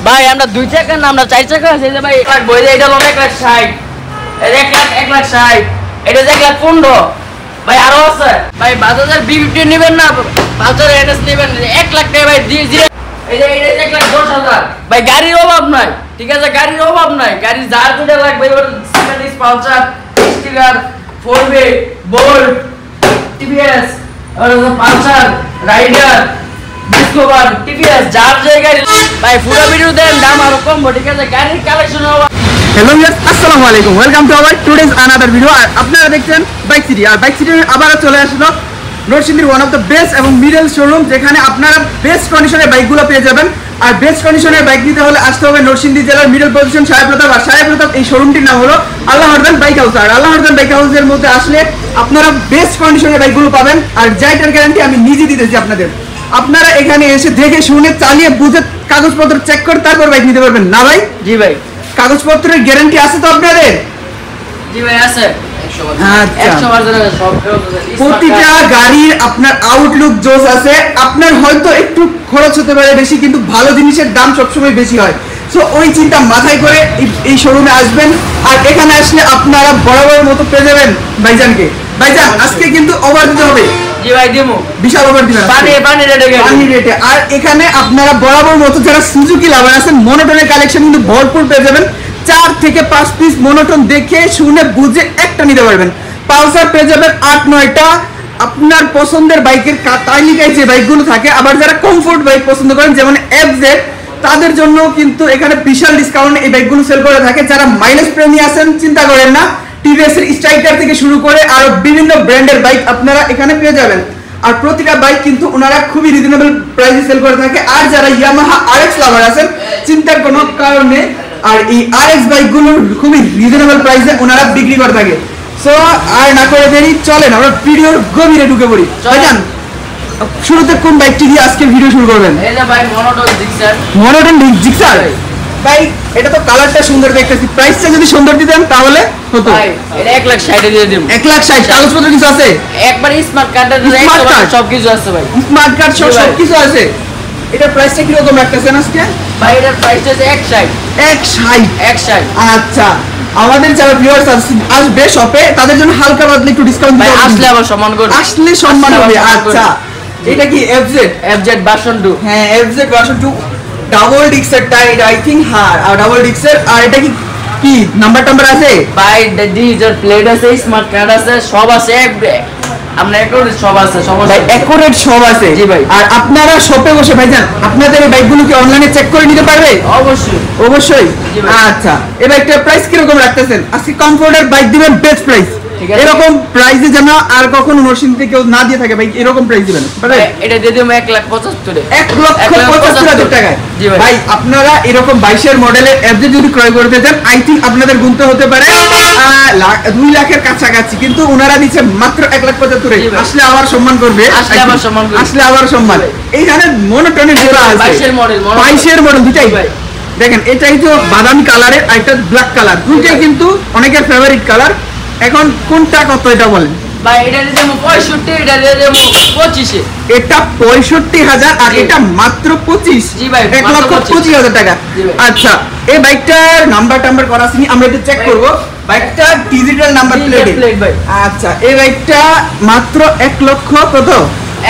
ভাই আমরা 2 চাকা না আমরা 4 চাকা আছে যে ভাই 1 লাখ বই এটা হলো 1 লাখ 60 1 লাখ 60 এটা 1 লাখ 15 ভাই আরো আছে ভাই বাজাজের B50 নেবেন না বাজাজের এনএস নেবেন 1 লাখ টাকা ভাই দিয়ে এই যে এটা 1 লাখ 10,000 ভাই গাড়ির অভাব নাই ঠিক আছে গাড়ির অভাব নাই গাড়ি যার দুটো লাগবে ওর সিমেন্স Pulsar sticker 4B bolt TVS আর পালসার রাইডার ডিসকভার টিভিএস যার জায়গায় ভাই পুরো ভিডিও দেন দাম আরো কম ঠিক আছে গাড়ির কালেকশন হবে। হ্যালো ভিউয়ার্স আসসালামু আলাইকুম welcome to our today's another video. আর আপনারা দেখছেন বাইক সিটি আর বাইক সিটি আবার চলে আসলো নরসিংদীর ওয়ান অফ দ্য বেস্ট এবং মিডল শোরুম যেখানে আপনারা বেস্ট কন্ডিশনের বাইকগুলো পেয়ে যাবেন। আর বেস্ট কন্ডিশনের বাইক নিতে হলে আসতে হবে নরসিংদী জেলার মিডল পজিশন সাহেবপ্রতাপ। আর সাহেবপ্রতাপ এই শোরুমটির নাম হলো আল্লাহ হরদান বাইক হাউস। আর আল্লাহ হরদান বাইক হাউসের মধ্যে আসলে আপনারা বেস্ট কন্ডিশনের বাইকগুলো পাবেন আর যাইটার গ্যারান্টি আমি নিজে দিতেছি আপনাদের। আপনারা এখানে এসে দেখে শুনে চালিয়ে বুঝে কাগজপত্র চেক করে তারপর বাইক নিতে পারবেন না ভাই? জি ভাই কাগজপত্রের গ্যারান্টি আছে তো আপনাদের? জি ভাই আছে 100% প্রতিটা গাড়ির আপনার আউটলুক জোস আছে। আপনার হয়তো একটু খরচ হতে পারে বেশি কিন্তু ভালো জিনিসের দাম সবসময় বেশি হয়। সো ওই চিন্তা মাথায় করে এই শোরুমে আসবেন। আর এখানে আসলে আপনারা বরাবরের মতো পেয়ে যাবেন ভাইজানকে। ভাইজান আজকে কিন্তু ওভার দিতে হবে। জি ভাই দিমু বিশাল ওভার দিবেন পানি রেটে। আর এখানে আপনারা বরাবর মতো যারা সুজুকি লাভার আছেন মনোটনের কালেকশন কিন্তু ভরপুর পেয়ে যাবেন। 4 থেকে 5 পিস মনোটন দেখে শুনে বুঝে একটা নিতে পারবেন। পালসার পেয়ে যাবেন 8-9টা। আপনার পছন্দের বাইকের তালিকায় যে বাইকগুলো থাকে আবার যারা কমফোর্ট বাইক পছন্দ করেন যেমন এফজেড তাদের জন্য কিন্তু এখানে বিশাল ডিসকাউন্ট এই বাইকগুলো সেল করে থাকে। যারা মাইলেজ প্রেমী আছেন চিন্তা করেন না, টিভিএস এর স্ট্রাইকার থেকে শুরু করে আরো বিভিন্ন ব্র্যান্ডের বাইক আপনারা এখানে পেয়ে যাবেন। আর প্রতিটা বাইক কিন্তু ওনারা খুবই রিজনেবল প্রাইসে সেল করে থাকে। আর যারা ইয়ামাহা আরএক্স লাভার আছেন চিন্তার কোনো কারণ নেই, আর এই আরএক্স বাইকগুলো খুবই রিজনেবল প্রাইসে ওনারা বিক্রি করে থাকে। সো আর না করে দেরি চলেন আমরা ভিডিওর গভীরে ঢুকে পড়ি। ভাইজান শুরুতে কোন বাইকটি দিয়ে আজকে ভিডিও শুরু করবেন? এই যে ভাই মনোটন জিক্সার। মনোটন জিক্সার ভাই এটা তো কালারটা সুন্দর দেখতেছি, প্রাইসটা যদি সুন্দর দিতেন তাহলে হতো। ভাই এটা 1 লাখ 60 দিয়ে দেব। 1 লাখ 60 কাগজপত্র কিছু আছে? একবার স্মার্ট কার্ড সবকিছু আছে ভাই, স্মার্ট কার্ড সবকিছু আছে। এটা প্রাইসটা কি রকম রাখতেছেন আজকে? ভাই এটার প্রাইস হচ্ছে 160। আচ্ছা আমাদের যারা ভিউয়ার্স আসবে শপে তাদের জন্য হালকা পাতলা একটু ডিসকাউন্ট দিতে হবে। আসলে আবার সম্মান করবে, আসলে সম্মান হবে। আচ্ছা এটা কি এফজেড ভার্সন 2? হ্যাঁ এফজেড ভার্সন 2 ডাবল ডিক্সের টাইড আই থিং। হ্যাঁ আর ডাবল ডিক্সের। আর এটা কি নাম্বার আছে? ভাই ডিজিটাল প্লেট আছে, স্মার্ট কার্ড আছে, সব আছে। আমরা একুরেট সব আছে, একুরেট সব আছে। জি ভাই। আর আপনারা শপে বসে ভাইজান আপনাদের এই বাইকগুলো কি অনলাইনে চেক করে নিতে পারবে? অবশ্যই। আচ্ছা এই বাইকটার প্রাইস কি রকম রাখতেছেন? আজকে কমফোর্টের বাইক দিবেন বেস্ট প্রাইস। এরকম প্রাইসে যেন আর কখনো নরসিংদীতে কেউ না দিয়ে থাকে ভাই, এরকম প্রাইস দিবেন। এটা দিয়ে দিলাম 1,75,000 টাকায়। ভাই আপনারা এরকম 22 এর মডেলের এফজেড যদি ক্রয় করতে চান আই থিংক আপনাদের গুনতে হতে পারে 2 লাখের কাছাকাছি, কিন্তু ওনারা দিচ্ছে মাত্র 1,75,000। আসলে আবার সম্মান করবে, আসলে আবার সম্মান। এইখানে মনোটনের জোড়া আছে 22 এর মডেল দুটাই ভাই। দেখেন এটাই তো বাদামি কালারের আর এটা ব্ল্যাক কালার, দুটাই কিন্তু অনেকের ফেভারিট কালার। এখন কোনটা কত এটা বলেন? ভাই এটা দিয়ে দেব 65, এটা দিয়ে দেব 25 এ। এটা 65,000 আর এটা মাত্র 25। জি ভাই 1,25,000 টাকা। আচ্ছা এই বাইকটার নাম্বার করা আছে আমরা একটু চেক করব। বাইকটা ডিজিটাল নাম্বার প্লেট ভাই। আচ্ছা এই বাইকটা মাত্র 1 লক্ষ কত?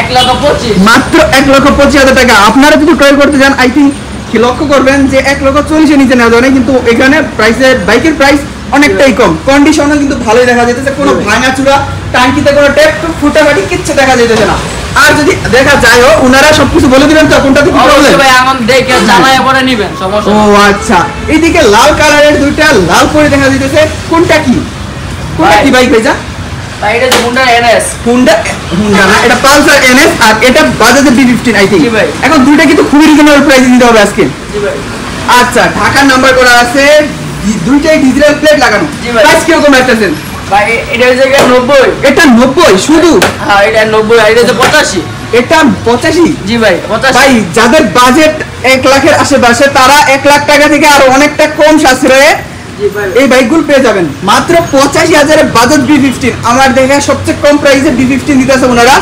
1,25,000 মাত্র 1,25,000 টাকা। আপনারা যদি ক্রয় করতে যান আই থিংক কি লক্ষ্য করবেন যে 1,40,000 এর নিচে নেওয়া যায় না, কিন্তু এখানে প্রাইসের বাইকের প্রাইস অনেকটাই কম। কন্ডিশনও কিন্তু ভালোই দেখা যাচ্ছে, কোনো ভাঙাচুরা টাঙ্কিতে কোনো টেপ ফুটাফাটি কিচ্ছু দেখা যাচ্ছে না। আর যদি দেখা যায় ওনারা সবকিছু বলে দিবেন তো কোনটা কি প্রবলেম? ভাই এখন দেখে জানায় পরে নেবেন সমস্যা। ও আচ্ছা এইদিকে লাল কালারের দুইটা লাল করে দেখা যাচ্ছে, কোনটা কি বাইক ভাইজা? ভাই এটা হুন্ডা এনএস। হুন্ডা না এটা পালসার এনএস আর এটা বাজাজের B15 আই থিংক। এখন দুইটা কিন্তু খুবই রিজনেবল প্রাইসে দিতে হবে আজকে। জি ভাই। আচ্ছা ঢাকার নাম্বার করা আছে, দুইটাই ডিজিটাল প্লেট লাগানো। প্রাইস কি রকম রাখতেছেন? ভাই এটা হচ্ছে 90। এটা 90 শুধু? হ্যাঁ এটা 90 আর এটা হচ্ছে 85। এটা 85? জি ভাই 85। ভাই যাদের বাজেট 1 লাখের আশেপাশে তারা 1 লাখ টাকা থেকে আর অনেকটা কম সাশ্রয়ে এই বাইকগুলো পেয়ে যাবেন মাত্র 85,000 বাজাজ B15। আমার দেখা সবচেয়ে কম প্রাইসে B15 দিতেছে ওনারা।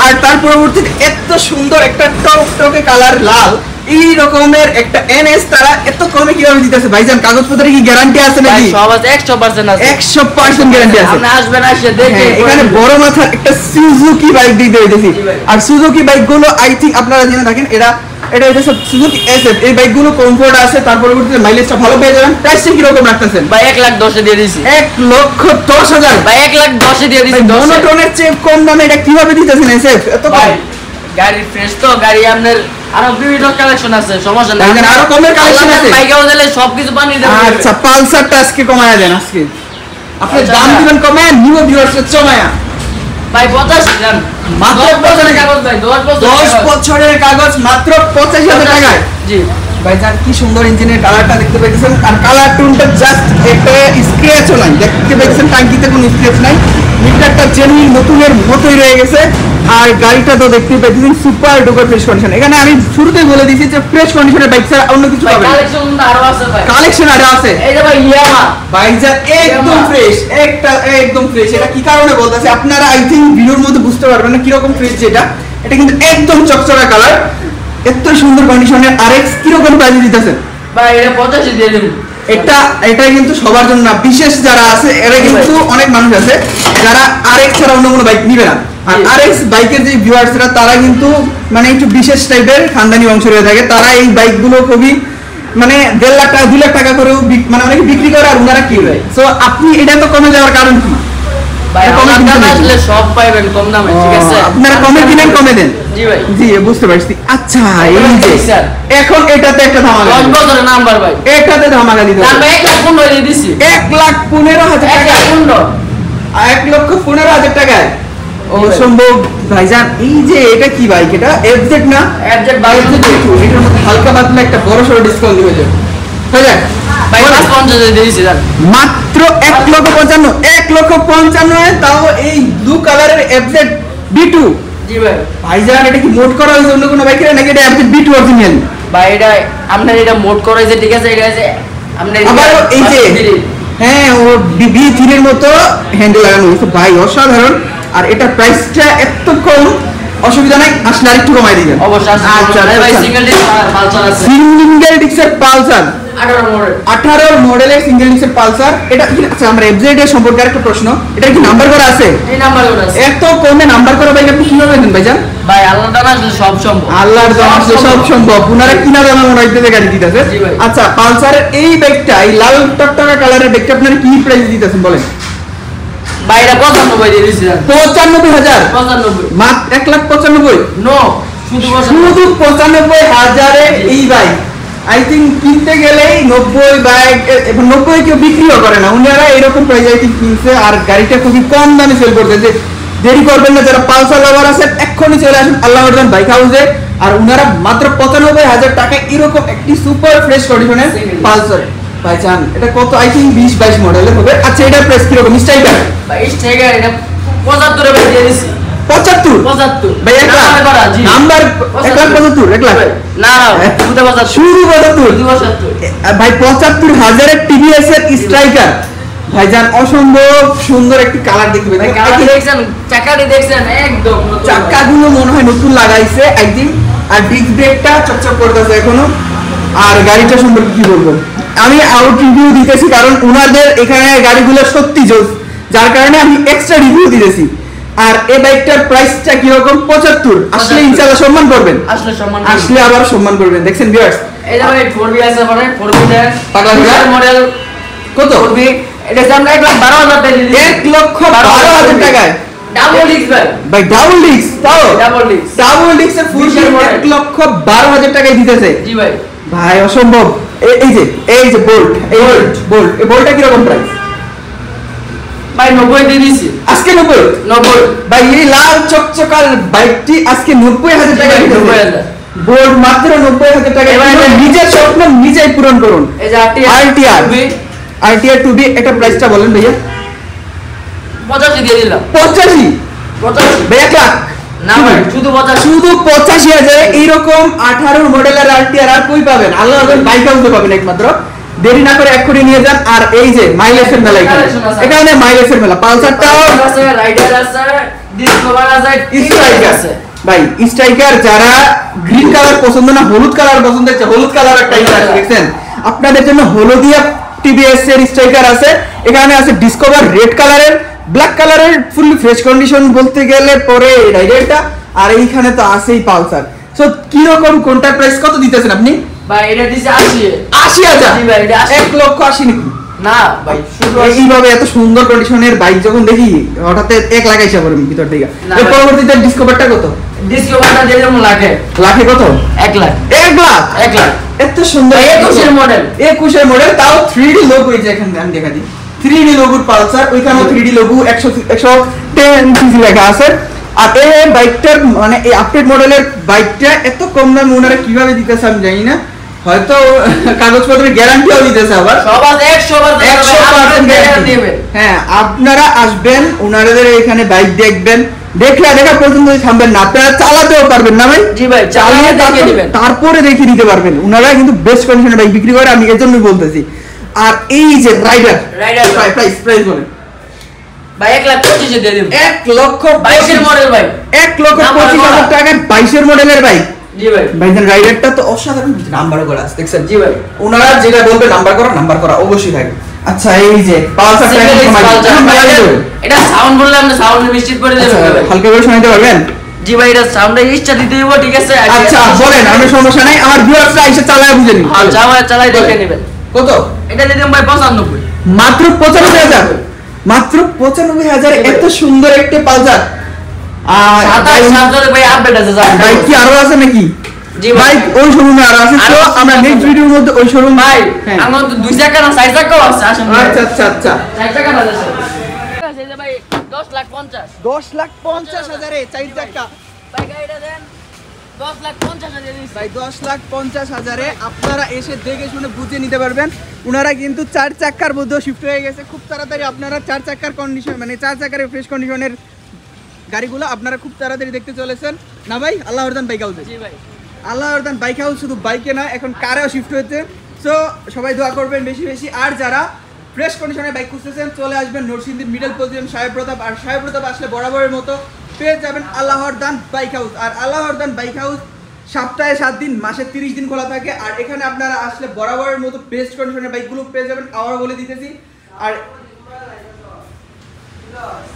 আর তার পরবর্তীতে এত সুন্দর একটা টকটকে কালার লাল এই রকমের একটা এনএস তারা এত কমে কিভাবে দিতেছে ভাইজান? কাগজপত্রে কি গ্যারান্টি আছে ভাই নাকি? সব আছে 100% আছে 100% গ্যারান্টি আছে। আপনি আসবেন এসে দেখে হ্যাঁ, এখানে বড় মাথার একটা সুজুকি বাইক দিতে হইতেছি। জি ভাই। আর সুজুকি বাইক গুলো আই থিঙ্ক আপনারা জেনে থাকেন, এটা হচ্ছে সুজুকি এসএফ। এই বাইক গুলো কমফোর্ট আছে, তার পরবর্তীতে মাইলেজটা ভালো পেয়ে যাবেন। প্রাইসটা কি রকম রাখতেছেন? ভাই 1,10,000 দিয়ে দিছি 1,10,000 ভাই 1,10,000 দিয়ে দিছি 10 মনোটনের চেয়ে কম দামে এটা কিভাবে দিতেছেন এসএফ? এত কম? ভাই গাড়ি ফ্রেশ তো, গাড়ি আপনার আরো বিভিন্ন কালেকশন আছে, সমস্যা নাই ভাইজান, আরো কমের collection আছে? বাইকেও দিলে সবকিছু বানিয়ে দেব আচ্ছা, পালসারটা আজকে কমায়া দেন আজকে। আপনি আচ্ছা, দাম আচ্ছা। দিবেন কমায়া, নিউ ভিউয়ার্সে চমায়া। ভাই 85 জান মাত্র 10 বছরের কাগজ ভাই 10 10 বছরের কাগজ মাত্র 85,000 টাকায়। জি ভাইজান কি সুন্দর ইঞ্জিনের কালারটা দেখতে পাইতেছেন, আর কালার টোনটা জাস্ট একটা স্ক্র্যাচও নাই, দেখতে পাইতেছেন টাঙ্কিতে কোনো স্ক্র্যাচ নাই, মিটারটা জেনুইন নতুনের মতোই রয়ে গেছে। আর গাড়িটা তো দেখতে পাইতেছেন সুপার ডুপার ফ্রেশ কন্ডিশন। এখানে আমি শুরুতেই বলে দিয়েছি যে ফ্রেশ কন্ডিশনের বাইক ছাড়া অন্য কিছু ভাই পাবেন না। কালেকশন কিন্তু আরো আছে ভাই কালেকশন আরো আছে। এই যে ভাই ইয়ামা ভাইজান একদম ফ্রেশ, একদম ফ্রেশ। এটা কি কারণে বলতেছে আপনারা আই থিঙ্ক ভিডিওর মধ্যে বুঝতে পারবেন না কিরকম ফ্রেশ যেটা। এটা কিন্তু একদম চকচকা কালার, এত সুন্দর কন্ডিশনের আরএক্স কিরকম প্রাইস দিতেছেন? ভাই এটা 85 দিয়ে দিন এটা কিন্তু সবার জন্য না, বিশেষ যারা আছে এরা কিন্তু অনেক মানুষ আছে যারা আরএক্স ছাড়া অন্য কোনো বাইক নিবে না। আর আরএক্স বাইকের যে ভিউয়ার্সরা তারা কিন্তু মানে একটু বিশেষ টাইপের খানদানি বংশের হয়ে থাকে, তারা এই বাইকগুলো খুবই মানে 1.5 লাখ টাকা 2 লাখ টাকা করেও মানে অনেকে বিক্রি করে আর ওনারা কিনবে। সো আপনি এটা তো কমে যাওয়ার কারণ কি? ভাই এটা কমে আমার কিনতে দামে নাকি? আসলে সব পাইবেন কম দামে, ঠিক আছে আপনারা কমে কিনেন, কমে দেন। জি ভাই জি বুঝতে পারছি। আচ্ছা এই যে স্যার এখন এটাতে একটা ধামাকা 10 দিবেন। বছরের নাম্বার ভাই এটাতে ধামাকা দিতে দাম হবে। 1,15,000 দিয়ে দিছি 1,15,000 টাকা। 1,15,000 1,15,000 টাকায় অসম্ভব ভাইজান। এই যে এটা কি বাইক? এটা এফজেড না? FZ 22 এটার মধ্যে হালকা পাতলা একটা বড় সড়ো ডিসকাউন্ট হয়ে যাবে। হয়ে যাক ভাই 50 দিয়ে দিছি জান মাত্র 1,55,000 1,55,000 তাও এই ব্লু কালারের এফজেড B2। জি ভাই ভাইজান এটা কি মোড করা হয়েছে অন্য কোনো বাইকের নাকি এটা এফজেড B2 অরিজিনাল? ভাই এটা আপনার এটা মোড করা হয়েছে, ঠিক আছে, এটা আছে আপনার আবার এই যে হ্যাঁ ও B3 এর মতো হ্যান্ডেল লাগানো হয়েছে ভাই, অসাধারণ। আর এটা প্রাইসটা এত কম, অসুবিধা নাই, আসলে আরেকটু কমাই দিবেন। অবশ্যই আচ্ছা ভাই সিঙ্গেল ডিস্ক পালসার আছে সিঙ্গেল ডিস্কের পালসার 18 মডেল 18 মডেলের সিঙ্গেল ডিস্কের পালসার। এটা আচ্ছা আমরা এফজেড এর সম্পর্কে আরেকটা প্রশ্ন, এটা কি নাম্বার করা আছে? এই নাম্বার কোড আছে এত কমে নাম্বার করা বাইক আপনি কিভাবে দেন ভাইজান? ভাই আল্লাহর দান আসলে সব সম্ভব আল্লাহর দান আসলে সব সম্ভব। উনারা কিনা দামে মনে হইতেছে গাড়ি দিতেছে। জি ভাই। আচ্ছা পালসারের এই বাইকটা, এই লাল টকটকা কালারের বাইকটা আপনারা কি প্রাইস দিতেছেন বলেন? ভাই এটা 95 দিয়ে দিছি জান 95,000 95 মাত্র 1,95,000 নো শুধু শুধু 95,000 এই বাইক আই থিঙ্ক কিনতে গেলেই 90 বাইক এখন 90 কেউ বিক্রিও করে না, উনারা এরকম প্রাইস আই থিঙ্ক কিনছে। আর গাড়িটা খুবই কম দামে সেল করতেছে। দেরি করবেন না, যারা পালসার লাভার আছেন এক্ষুনি চলে আসুন আল্লাহর দান বাইক হাউসে। আর উনারা মাত্র 95,000 টাকায় এরকম একটি সুপার ফ্রেশ কন্ডিশনের পালসার ভাইজান। এটা কত আই থিঙ্ক 20-22 মডেলের হবে। আচ্ছা এটার প্রাইস কিরকম? স্ট্রাইকার ভাই স্ট্রাইকার এটা 75 ভাই দিয়ে দিছি 75 ভাই এক লাখ নাম্বার করা জি নাম্বার 1,75,000 1 লাখ না শুধু 75 শুরু 75 ভাই 75,000 এর টিভিএস এর স্ট্রাইকার ভাইজান, অসম্ভব সুন্দর একটি কালার দেখতে ভাই পাচ্ছেন। কালার দেখছেন, চাকাটি দেখছেন, একদম নতুন। চাকাগুলো মনে হয় নতুন লাগাইছে একদিন। আর ডিস্ক ব্রেকটা চকচক করতেছে এখনো। আর গাড়িটা সম্পর্কে কি বলবো, আমি আউট রিভিউ দিতেছি কারণ উনাদের এখানে গাড়িগুলো সত্যি জোস, যার কারণে আমি এক্সট্রা রিভিউ দিতেছি। আর এই বাইকটার প্রাইসটা কি রকম? 75। আসলে ইনশাআল্লাহ সম্মান করবেন, আসলে সম্মান আসলে আবার সম্মান করবেন। দেখছেন ভিউয়ার্স এই যে ভাই 4B আছে পরে 4B এর পাগলা ঘোড়া? মডেল কত? 4B এটা আমরা 1,12,000 টাকা দিয়ে দিছি 1,12,000 টাকায় ডাবল ডিস্ক ভাই ভাই ডাবল ডিস্ক, তাও ডাবল ডিস্ক ডাবল ডিস্কের ফুল বিশের model। 1,12,000 টাকায় দিতেছে জি ভাই ভাই, অসম্ভব। এই যে বোল্ট, এই বোল্টটা কি রকম প্রাইস? ভাই 90 দিয়ে দিছি আজকে 90 ভাই। এই লাল চকচকার বাইকটি আজকে 90,000 টাকা দিতেছে। 90,000 বোল্ট মাত্র 90,000 টাকা। এবার এবার নিজের স্বপ্ন নিজেই পূরণ করুন। এই যে RTR 2B এটা প্রাইসটা বলেন ভাইয়া। 85 দিয়ে দিলাম 85 ভাই 1 লাখ না ভাই শুধু 85 শুধু 85,000 এইরকম 18 মডেলের RTR আর কই পাবেন? আল্লাহ বাইক হাউসে পাবেন একমাত্র। দেরি না করে এক্ষুনি নিয়ে যান। আর এই যে মাইলেজের মেলা, এখানে মাইলেজের মেলা। পালসারটাও আছে, রাইডার আছে, ডিসকভার আছে, স্ট্রাইকার আছে ভাই স্ট্রাইকার যারা গ্রিন কালার পছন্দ না হলুদ কালার পছন্দ হচ্ছে, হলুদ কালার একটা আছে দেখছেন, আপনাদের জন্য হলুদিয়া টিভিএস এর স্ট্রাইকার আছে। এখানে আছে ডিসকভার রেড কালারের, ব্ল্যাক কালারের ফুললি ফ্রেশ কন্ডিশন বলতে গেলে পরে রাইডারটা, আর এইখানে তো আছেই পালসার। সো কি রকম কোনটা প্রাইস কত দিতেছেন আপনি? ভাই এটা দিছে 80,000। জি ভাই, এটা 80,000 1,80,000 নাকি? না ভাই, শুধু এইভাবে এত সুন্দর কন্ডিশনের বাইক যখন দেখি হঠাৎ 1 লাখ আইসা পড়ে ভিতর থেকে। না এর ভাই। পরবর্তীতে ডিসকভারটা কত? ডিসকভারটা দিয়ে দেবো লাখে লাখে কত? 1 লাখ 1 লাখ। 1 লাখ এত সুন্দর 21 এর মডেল। 21 এর মডেল, তাও 3D লোগো। এই যে এখানে আমি দেখা দিই 3D লোগোর পালসার, ওইখানেও 3D লোগো 110 সিসি লেখা আছে। আর এই বাইকটার মানে এই আপডেট মডেলের বাইকটা এত কম দামে ওনারা কিভাবে দিতেছে আমি জানি না, হয়তো কাগজপত্রের গ্যারান্টিও দিতেছে আবার সবার 100% গ্যারান্টি দেবে। হ্যাঁ, আপনারা আসবেন ওনাদের এখানে বাইক দেখবেন, দেখা পর্যন্ত থামবেন না, আপনারা চালাতেও পারবেন না ভাই। জি ভাই, চালিয়ে দেখে দিবেন, তারপরে দেখে নিতে পারবেন। ওনারা কিন্তু বেস্ট কন্ডিশনে বাইক বিক্রি করে, আমি এর জন্যই বলতেছি। আর এই যে রাইডার প্রাইস বলেন ভাই 1,25,000 দিয়ে দেব। 1,22,000 এর মডেল ভাই, 1,25,000 টাকায় 22 এর মডেলের বাইক। জি ভাই। ভাইজান রাইডারটা তো অসাধারণ, নাম্বার করা আছে দেখছেন। জি ভাই, ওনারা যেটা বলবে নাম্বার করা অবশ্যই থাকে। আচ্ছা এই যে পালসার এটা সাউন্ড বললে আপনি সাউন্ড নিশ্চিত করে দেবেন ভাই। হালকা করে শোনাতে পারবেন? জি ভাই, এটা সাউন্ডে ইচ্ছা দিতে দেব, ঠিক আছে? আচ্ছা বলেন, আমি সমস্যা নাই, আমার ভিউয়ার্সরা এসে চালায় বুঝে নিন। আচ্ছা, আমার চালাই দেখে নেবেন। কত? এটা দিয়ে দেব ভাই 95। মাত্র 95,000। মাত্র 95,000 এত সুন্দর একটা পালসার। আর 27 ভাই আপডেট আছে স্যার। বাইক কি আরো আছে নাকি? জি ভাই, বাইক ওই শোরুমে আরো আছে, তো আমরা নেক্সট ভিডিওর মধ্যে ওই শোরুম ভাই আমার তো 2 চাকা না 4 চাকাও আছে। আসেন ভাই। আচ্ছা 4 চাকা আছে স্যার। এই যে ভাই 10,50,000 10,50,000 4 টাকা ভাই, গাড়িটা দেন 10,50,000 দিয়ে দিচ্ছি ভাই। 10,50,000 আপনারা এসে দেখে শুনে বুঝে নিতে পারবেন। ওনারা কিন্তু 4 চাকার মধ্যে শিফট হয়ে গেছে খুব তাড়াতাড়ি। আপনারা 4 চাকার কন্ডিশন মানে 4 চাকার ফ্রেশ কন্ডিশনের গাড়িগুলো আপনারা খুব তাড়াতাড়ি দেখতে চলেছেন না ভাই? আল্লাহরদান বাইক হাউসে। জি ভাই, আল্লাহরদান বাইক হাউস শুধু বাইকে না, এখন কারেও শিফট হয়েছে। সো সবাই দোয়া করবেন বেশি বেশি। আর যারা ফ্রেশ কন্ডিশনের বাইক খুঁজতেছেন চলে আসবেন নরসিংদীর মিডল পজিশন সাহেবপ্রতাপ। আর সাহেবপ্রতাপ আসলে বরাবরের মতো পেয়ে যাবেন আল্লাহরদান বাইক হাউস। আর আল্লাহরদান বাইক হাউস সপ্তাহে 7 দিন মাসে 30 দিন খোলা থাকে। আর এখানে আপনারা আসলে বরাবরের মতো বেস্ট কন্ডিশনের বাইকগুলো পেয়ে যাবেন, আবার বলে দিতেছি।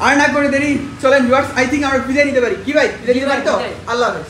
আর না করে দেরি, চলেন ভিউয়ার্স, আই থিঙ্ক আমরা বিদায় নিতে পারি। কি ভাই, বিদায় নিতে পারি তো? আল্লাহ হাফেজ।